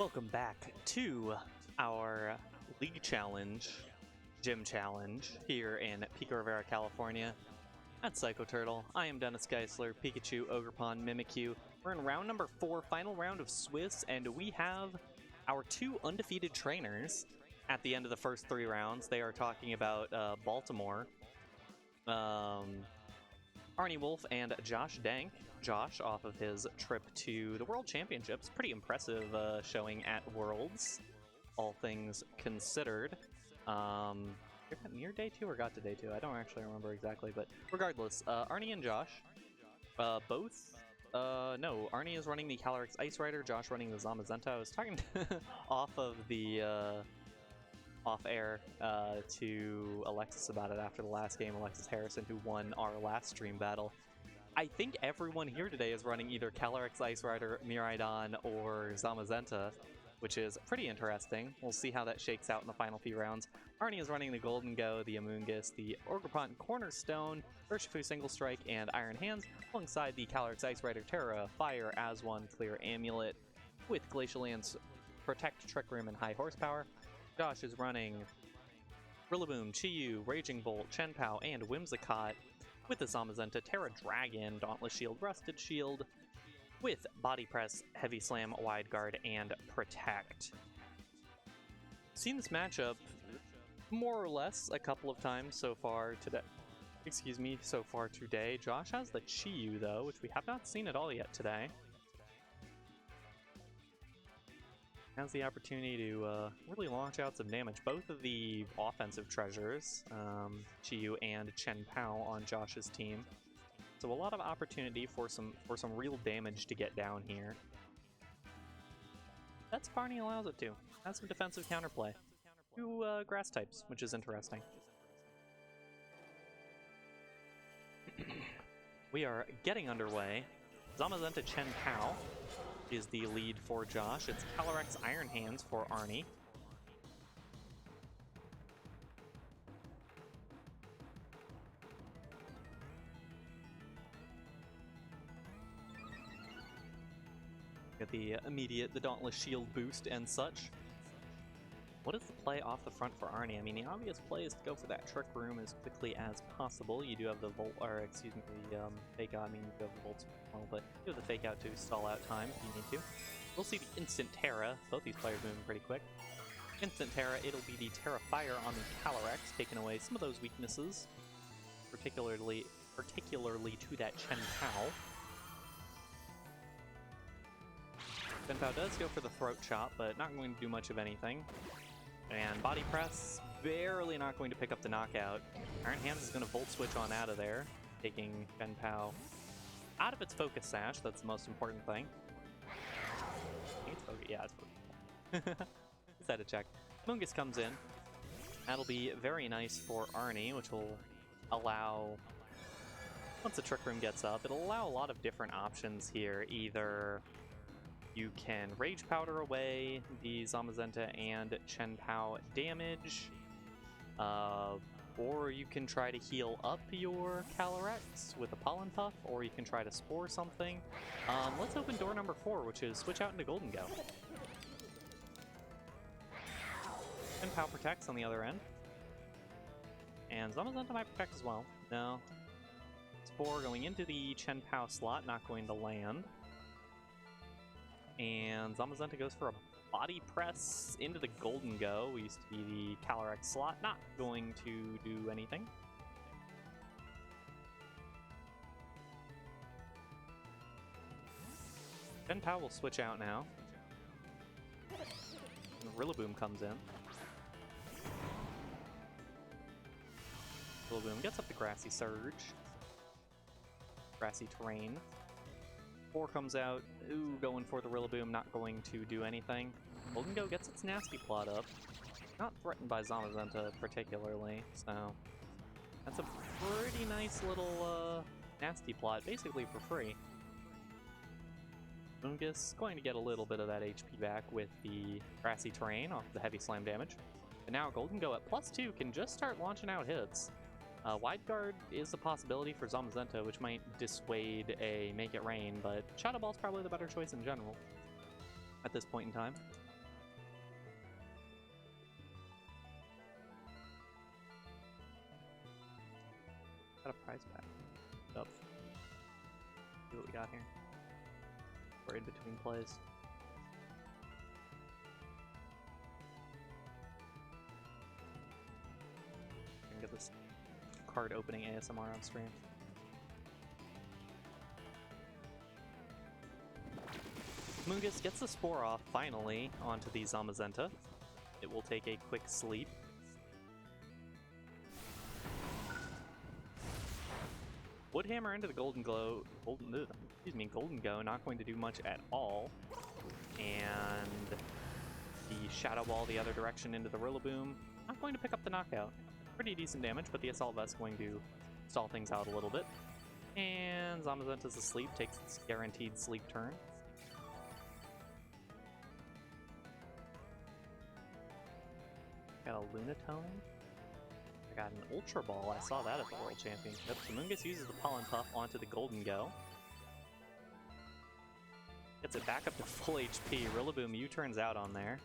Welcome back to our League Challenge, Gym Challenge, here in Pico Rivera, California. At Psycho Turtle, I am Dennis Geisler, Pikachu, Ogerpon, Mimikyu. We're in round number 4, final round of Swiss, and we have our two undefeated trainers at the end of the first 3 rounds. They are talking about Baltimore, Arnie Wolf, and Josh Denk. Josh off of his trip to the World Championships. Pretty impressive showing at Worlds, all things considered. You got near day 2 or got to day 2? I don't actually remember exactly, but regardless, Arnie and Josh, both, no, Arnie is running the Calyrex Ice Rider, Josh running the Zamazenta. I was talking off of the, off-air to Alexis about it after the last game, Alexis Harrison, who won our last stream battle. I think everyone here today is running either Calyrex Ice Rider, Miraidon, or Zamazenta, which is pretty interesting. We'll see how that shakes out in the final few rounds. Arnie is running the Golden Go, the Amoonguss, the Ogerpon Cornerstone, Urshifu Single Strike, and Iron Hands, alongside the Calyrex Ice Rider Terra, Fire, As-One, Clear Amulet, with Glacial Lance, Protect, Trick Room, and High Horsepower. Josh is running Rillaboom, Chi-Yu, Raging Bolt, Chen-Pao, and Whimsicott, with the Zamazenta, Terra Dragon, Dauntless Shield, Rusted Shield, with Body Press, Heavy Slam, Wide Guard, and Protect. Seen this matchup more or less a couple of times so far today. So far today. Josh has the Chi-Yu though, which we have not seen at all yet today. Has the opportunity to really launch out some damage. Both of the offensive treasures, Chi-Yu and Chen-Pao on Josh's team. So a lot of opportunity for some real damage to get down here. That's Arnie allows it to. Has some defensive counterplay. 2 grass types, which is interesting. We are getting underway. Zamazenta Chen-Pao is the lead for Josh. It's Calyrex Iron Hands for Arnie. Get the immediate, the Dauntless Shield boost and such. What is the play off the front for Arnie? I mean, the obvious play is to go for that Trick Room as quickly as possible. You do have the Volt, or excuse me, the Fake Out. I mean, you do have the Volts, but you have the Fake Out to stall out time if you need to. We'll see the Instant Terra. Both these players moving pretty quick. Instant Terra, it'll be the Terra Fire on the Calyrex, taking away some of those weaknesses, particularly to that Chen-Pao. Chen-Pao does go for the Throat Chop, but not going to do much of anything. And Body Press, barely not going to pick up the knockout. Iron Hands is going to Volt Switch on out of there, taking Chen-Pao out of its Focus Sash. That's the most important thing. I think it's focus. Yeah, it's focus. Just had to check. Amoonguss comes in. That'll be very nice for Arnie, which will allow, once the Trick Room gets up, it'll allow a lot of different options here. Either you can Rage Powder away the Zamazenta and Chen-Pao damage, or you can try to heal up your Calyrex with a Pollen Puff, or you can try to Spore something. Let's open door number 4, which is switch out into Golden Go. Chen-Pao protects on the other end. And Zamazenta might protect as well. No. Spore going into the Chen-Pao slot, not going to land. And Zamazenta goes for a Body Press into the Golden Go. We used to be the Calyrex slot, not going to do anything. Chen-Pao will switch out now. And Rillaboom comes in. Rillaboom gets up the Grassy Surge. Grassy Terrain. 4 comes out. Ooh, going for the Rillaboom, not going to do anything. Golden Go gets its Nasty Plot up. Not threatened by Zamazenta particularly, so that's a pretty nice little Nasty Plot, basically for free. Amoonguss going to get a little bit of that HP back with the Grassy Terrain off the Heavy Slam damage. And now Golden Go at +2 can just start launching out hits. Wide Guard is a possibility for Zamazenta, which might dissuade a Make It Rain, but Shadow Ball's probably the better choice in general at this point in time. we got here? We're in between plays. I can get this card opening ASMR on stream. Mungus gets the spore off finally onto the Zamazenta. It will take a quick sleep. Woodhammer into the Golden Go, not going to do much at all. And the Shadow Ball the other direction into the Rillaboom, not going to pick up the knockout. Pretty decent damage, but the Assault Vest going to stall things out a little bit. And Zamazenta's asleep, takes its guaranteed sleep turn. Got a Lunatone. I got an Ultra Ball. I saw that at the World Championship. So Mungus uses the Pollen Puff onto the Golden Go. Gets it back up to full HP. Rillaboom U-turns out on there.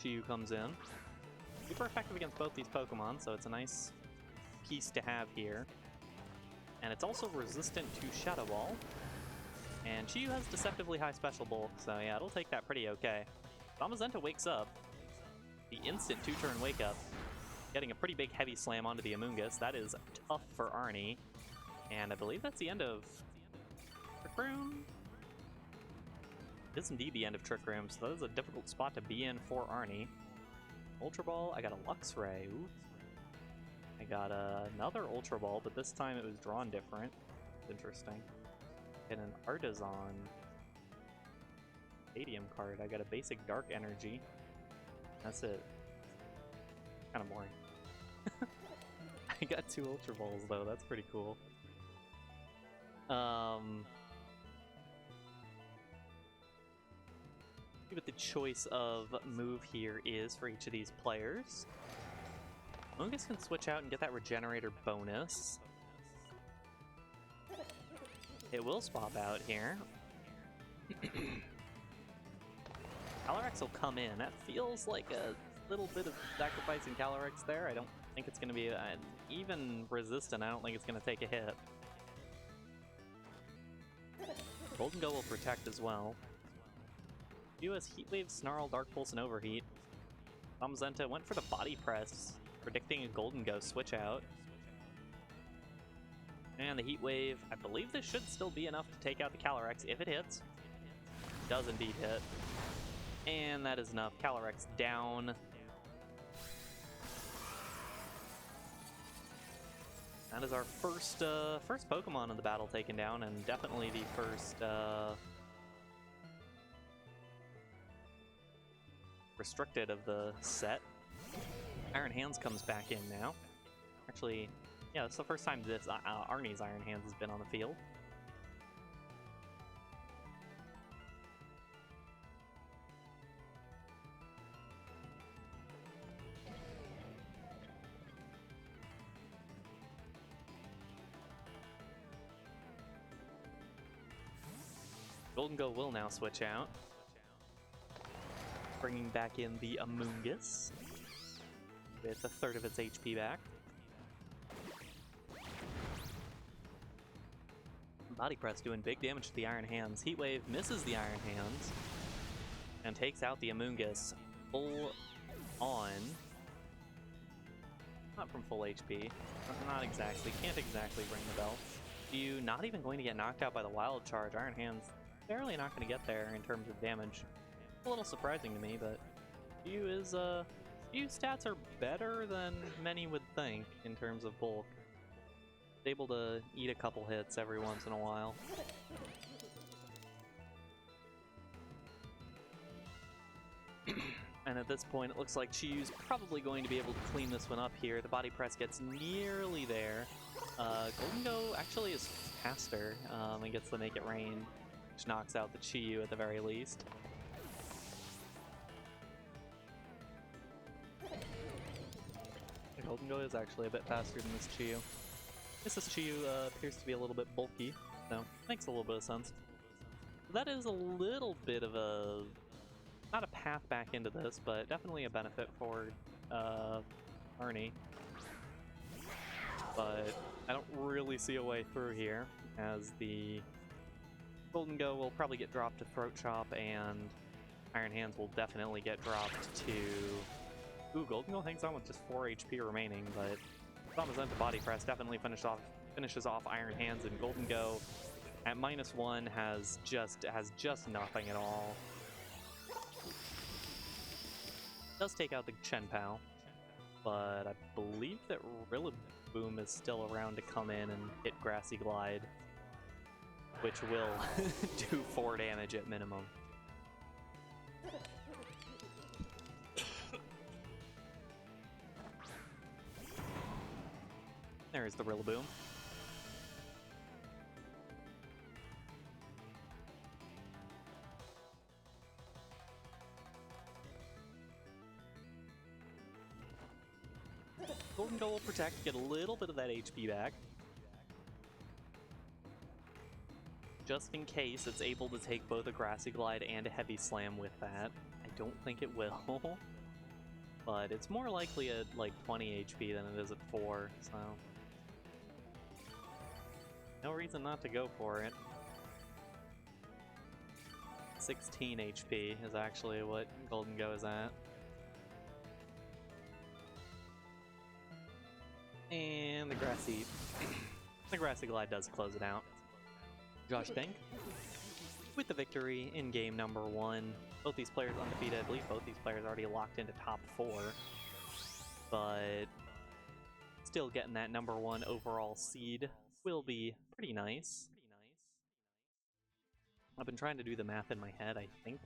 Chiyu comes in. Super effective against both these Pokemon, so it's a nice piece to have here. And it's also resistant to Shadow Ball. And Chiyu has deceptively high special bulk, so yeah, it'll take that pretty okay. Zamazenta wakes up. The instant two-turn wake-up. Getting a pretty big heavy slam onto the Amoonguss. That is tough for Arnie. And I believe that's the end of Trick Room? It is indeed the end of Trick Room, so that is a difficult spot to be in for Arnie. Ultra Ball, I got a Luxray. Ooh. I got another Ultra Ball, but this time it was drawn different. Interesting. And an Artisan Stadium card. I got a basic Dark Energy. That's it. Kind of boring. I got 2 Ultra Balls though, that's pretty cool. See what the choice of move here is for each of these players. Mungus can switch out and get that Regenerator bonus. It will swap out here. Calyrex will come in. That feels like a little bit of sacrificing Calyrex there. I don't think it's going to be even resistant. I don't think it's going to take a hit. Golden Go will protect as well. US Heat Wave, Snarl, Dark Pulse, and Overheat. Zamazenta went for the Body Press, predicting a Golden Go switch out. And the Heat Wave, I believe this should still be enough to take out the Calyrex if it hits. It does indeed hit. And that is enough. Calyrex down. That is our first Pokemon in the battle taken down, and definitely the first restricted of the set. Iron Hands comes back in now. Actually, yeah, it's the first time this Arnie's Iron Hands has been on the field. Golden Go will now switch out, bringing back in the Amoonguss with a third of its HP back. Body Press doing big damage to the Iron Hands. Heat Wave misses the Iron Hands and takes out the Amoonguss full on. Not from full HP. Not exactly. Can't exactly ring the bell. You not even going to get knocked out by the Wild Charge. Iron Hands barely not going to get there in terms of damage. A little surprising to me, but Yu's stats are better than many would think in terms of bulk. Able to eat a couple hits every once in a while. And at this point, it looks like Chiyu's probably going to be able to clean this one up here. The Body Press gets nearly there. Golden Go actually is faster and gets the Make It Rain, which knocks out the Chiyu at the very least. The Golden Go is actually a bit faster than this Chiyu. This Chiyu appears to be a little bit bulky, so makes a little bit of sense. That is a little bit of a not a path back into this, but definitely a benefit for Arnie. But I don't really see a way through here, as the Golden Go will probably get dropped to Throat Chop, and Iron Hands will definitely get dropped to... Ooh, Golden Go hangs on with just 4 HP remaining, but Zamazenta Body Press definitely finishes off Iron Hands, and Golden Go at -1 has just nothing at all. Does take out the Chen Pao, but I believe that Rillaboom is still around to come in and hit Grassy Glide, which will do 4 damage at minimum. There's the Rillaboom. Golden Go will protect, get a little bit of that HP back. Just in case it's able to take both a Grassy Glide and a Heavy Slam with that. I don't think it will. But it's more likely at like 20 HP than it is at 4, so... no reason not to go for it. 16 HP is actually what Golden Go is at. And the Grassy Glide does close it out. Josh Denk with the victory in game number 1. Both these players undefeated. I believe both these players already locked into top 4. But still getting that number 1 overall seed will be pretty nice. I've been trying to do the math in my head. I think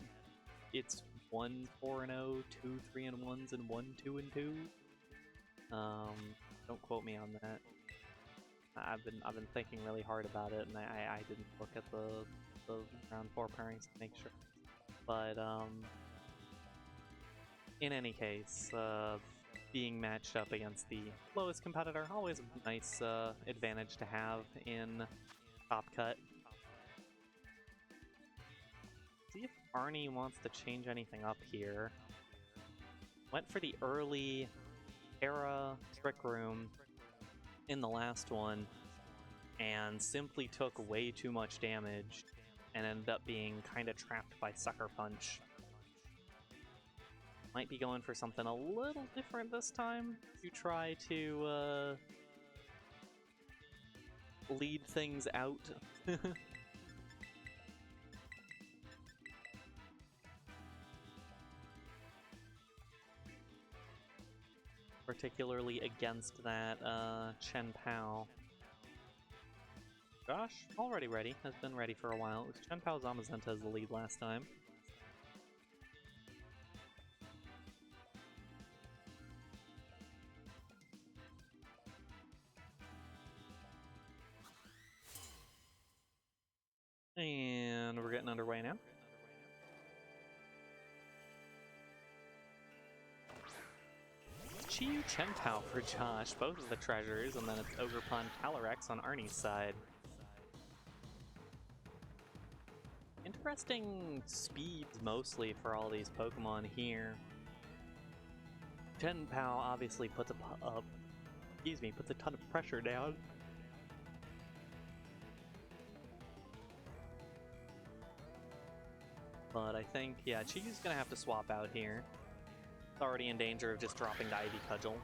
it's 1 4-0, 2 3-1s, and 1 2-2. Don't quote me on that. I've been thinking really hard about it, and I didn't look at the round 4 pairings to make sure. But in any case, being matched up against the lowest competitor, always a nice advantage to have in Top Cut. See if Arnie wants to change anything up here. Went for the early Terra Trick Room in the last one, and simply took way too much damage, and ended up being kind of trapped by Sucker Punch. Might be going for something a little different this time to try to lead things out. Particularly against that Chen Pao. Josh, already ready, has been ready for a while. It was Chen Pao Zamazenta as the lead last time. And we're getting underway now. Chiyu Chen Pao for Josh, both of the treasures, and then it's Ogerpon Calyrex on Arnie's side. Interesting speeds mostly for all these Pokemon here. Chen Pao obviously puts a ton of pressure down. But I think, yeah, Chiyu's gonna have to swap out here. It's already in danger of just dropping the Ivy Cudgel.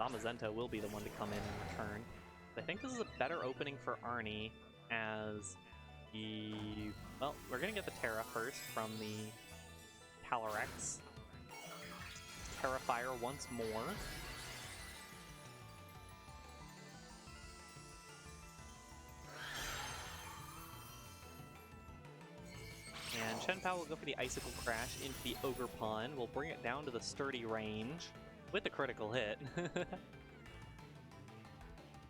Zamazenta will be the one to come in return. I think this is a better opening for Arnie, as the... well, we're gonna get the Terra first from the Calyrex. Terra Fire once more. And Chen Pao will go for the Icicle Crash into the Ogerpon. We'll bring it down to the sturdy range with a critical hit.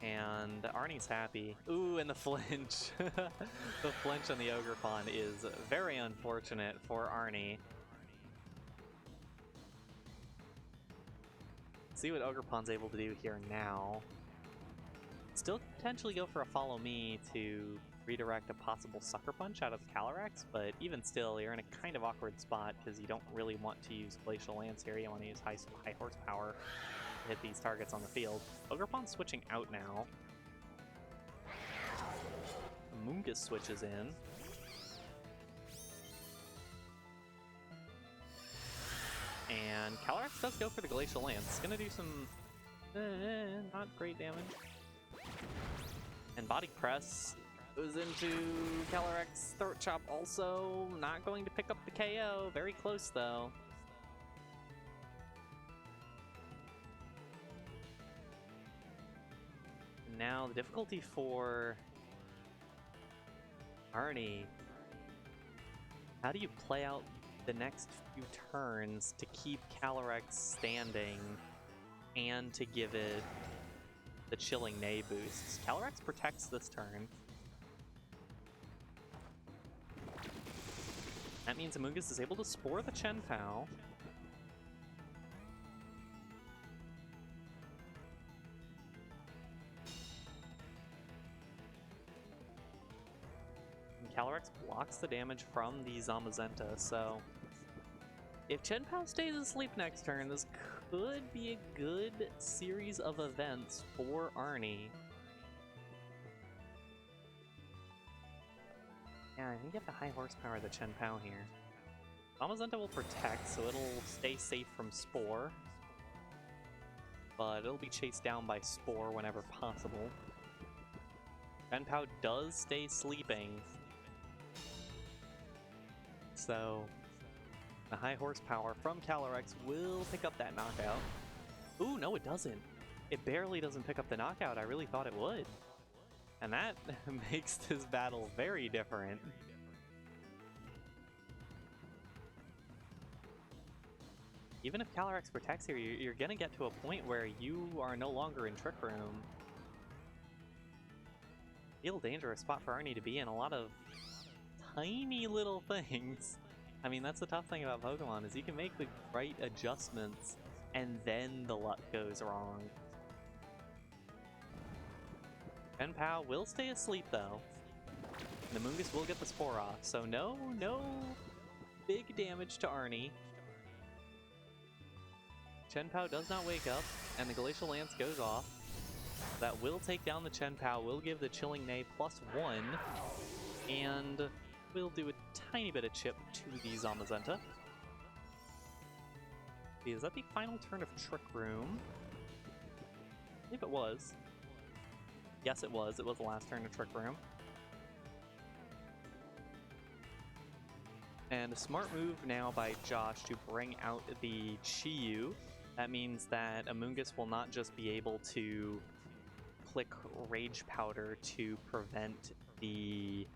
And Arnie's happy. Ooh, and the flinch. The flinch on the Ogerpon is very unfortunate for Arnie. See what Ogerpon's able to do here now. Still potentially go for a Follow Me to redirect a possible Sucker Punch out of the Calyrex, but even still, you're in a kind of awkward spot because you don't really want to use Glacial Lance here. You want to use high horsepower to hit these targets on the field. Ogerpon's switching out now. Amoonguss switches in. And Calyrex does go for the Glacial Lance. It's gonna do some not great damage. And Body Press goes into Calyrex. Throat Chop also not going to pick up the KO. Very close though. Now the difficulty for Arnie. How do you play out the next few turns to keep Calyrex standing and to give it the Chilling Neigh boosts? Calyrex protects this turn. That means Amoonguss is able to Spore the Chien-Pao. Calyrex blocks the damage from the Zamazenta, so if Chien-Pao stays asleep next turn, this could be a good series of events for Arnie. Yeah, I think you have the high horsepower of the Chien-Pao here. Zamazenta will protect, so it'll stay safe from Spore, but it'll be chased down by Spore whenever possible. Chien-Pao does stay sleeping, so the high horsepower from Calyrex will pick up that knockout. Ooh, no it doesn't. It barely doesn't pick up the knockout. I really thought it would. And that makes this battle very different. Even if Calyrex protects here, you're gonna get to a point where you are no longer in Trick Room. Real dangerous spot for Arnie to be in. A lot of tiny little things. I mean, that's the tough thing about Pokemon, is you can make the right adjustments and then the luck goes wrong. Chien-Pao will stay asleep though. And the Amoonguss will get the Spore off, so no big damage to Arnie. Chien-Pao does not wake up, and the Glacial Lance goes off. That will take down the Chien-Pao, will give the Chilling Neigh +1, and we'll do a tiny bit of chip to the Zamazenta. Is that the final turn of Trick Room? I believe it was. Yes, it was. It was the last turn of Trick Room. And a smart move now by Josh to bring out the Chi-Yu. That means that Amoonguss will not just be able to click Rage Powder to prevent the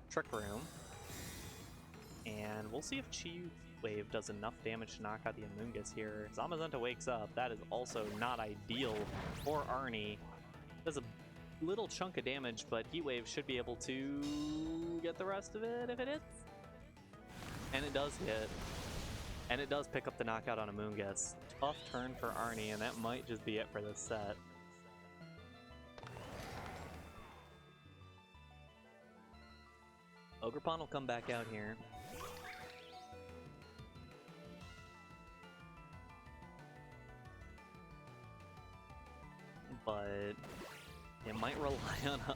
Trick Room. And we'll see if Chi Wave does enough damage to knock out the Amoonguss here. Zamazenta wakes up. That is also not ideal for Arnie. Does a little chunk of damage, but Heat Wave should be able to get the rest of it if it hits. And it does hit. And it does pick up the knockout on Amoonguss. Tough turn for Arnie, and that might just be it for this set. Ogerpon will come back out here. But it might rely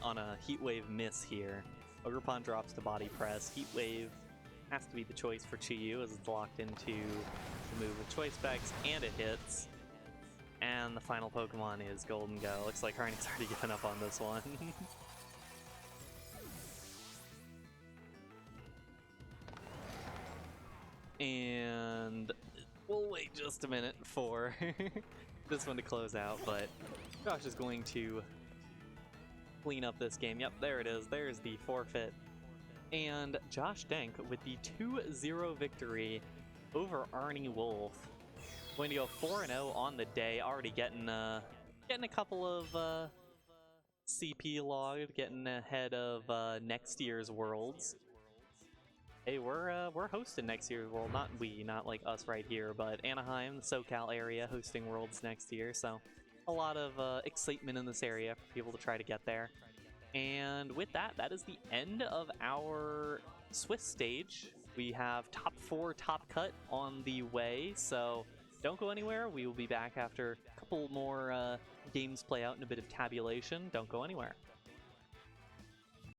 on a Heat Wave miss here. Ogerpon drops to Body Press. Heat Wave has to be the choice for Chi-Yu as it's locked into the move with Choice Specs, and it hits. And the final Pokemon is Golden Go. Looks like Arnie's already given up on this one. And we'll wait just a minute for this one to close out, but Josh is going to clean up this game. Yep, there it is. There's the forfeit. And Josh Denk with the 2-0 victory over Arnie Wolf. Going to go 4-0 on the day, already getting a couple of CP logged, getting ahead of next year's Worlds. Hey, we're hosting next year's World, not like us right here, but Anaheim, the SoCal area, hosting Worlds next year, so a lot of excitement in this area for people to try to get there. And with that, that is the end of our Swiss stage. We have top 4 top cut on the way, so don't go anywhere. We will be back after a couple more games play out and a bit of tabulation. Don't go anywhere.